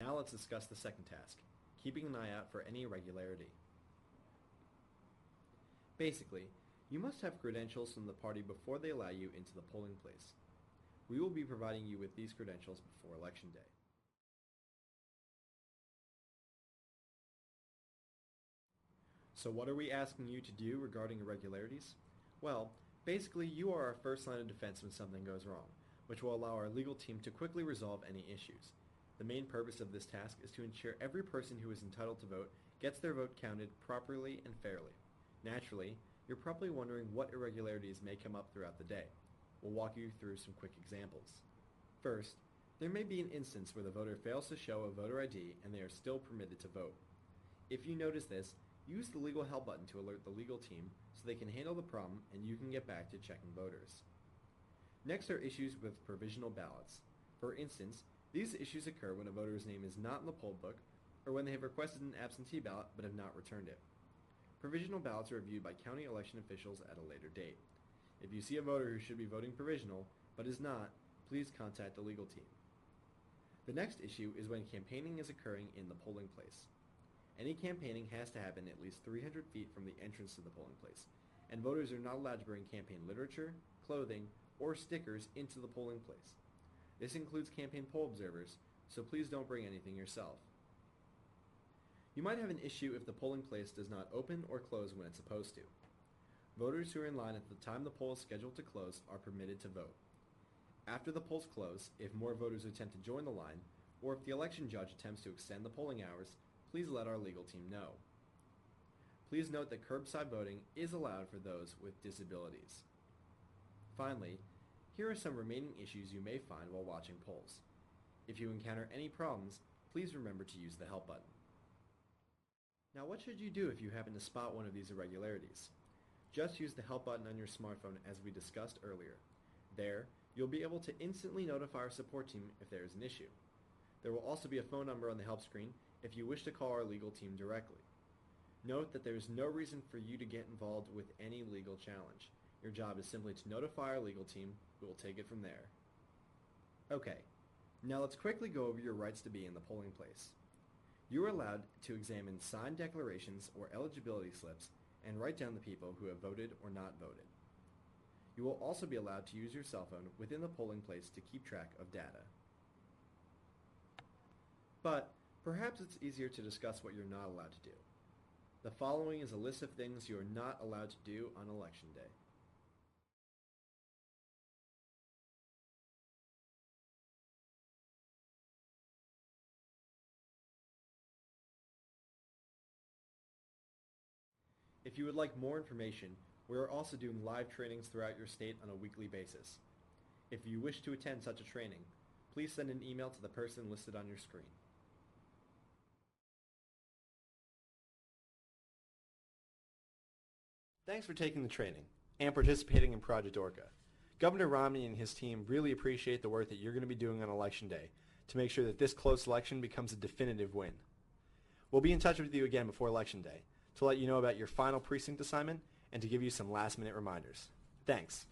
Now let's discuss the second task, keeping an eye out for any irregularity. Basically, you must have credentials from the party before they allow you into the polling place. We will be providing you with these credentials before Election Day. So what are we asking you to do regarding irregularities? Well, basically you are our first line of defense when something goes wrong, which will allow our legal team to quickly resolve any issues. The main purpose of this task is to ensure every person who is entitled to vote gets their vote counted properly and fairly. Naturally, you're probably wondering what irregularities may come up throughout the day. We'll walk you through some quick examples. First, there may be an instance where the voter fails to show a voter ID and they are still permitted to vote. If you notice this, use the legal help button to alert the legal team so they can handle the problem and you can get back to checking voters. Next are issues with provisional ballots. For instance, these issues occur when a voter's name is not in the poll book or when they have requested an absentee ballot but have not returned it. Provisional ballots are reviewed by county election officials at a later date. If you see a voter who should be voting provisional but is not, please contact the legal team. The next issue is when campaigning is occurring in the polling place. Any campaigning has to happen at least 300 feet from the entrance to the polling place, and voters are not allowed to bring campaign literature, clothing, or stickers into the polling place. This includes campaign poll observers, so please don't bring anything yourself. You might have an issue if the polling place does not open or close when it's supposed to. Voters who are in line at the time the poll is scheduled to close are permitted to vote. After the polls close, if more voters attempt to join the line, or if the election judge attempts to extend the polling hours, please let our legal team know. Please note that curbside voting is allowed for those with disabilities. Finally, here are some remaining issues you may find while watching polls. If you encounter any problems, please remember to use the help button. Now what should you do if you happen to spot one of these irregularities? Just use the help button on your smartphone as we discussed earlier. There, you'll be able to instantly notify our support team if there is an issue. There will also be a phone number on the help screen if you wish to call our legal team directly. Note that there is no reason for you to get involved with any legal challenge. Your job is simply to notify our legal team, who will take it from there. Okay, now let's quickly go over your rights to be in the polling place. You are allowed to examine signed declarations or eligibility slips and write down the people who have voted or not voted. You will also be allowed to use your cell phone within the polling place to keep track of data. But perhaps it's easier to discuss what you're not allowed to do. The following is a list of things you are not allowed to do on Election Day. If you would like more information, we are also doing live trainings throughout your state on a weekly basis. If you wish to attend such a training, please send an email to the person listed on your screen. Thanks for taking the training and participating in Project ORCA. Governor Romney and his team really appreciate the work that you're going to be doing on Election Day to make sure that this close election becomes a definitive win. We'll be in touch with you again before Election Day to let you know about your final precinct assignment and to give you some last-minute reminders. Thanks.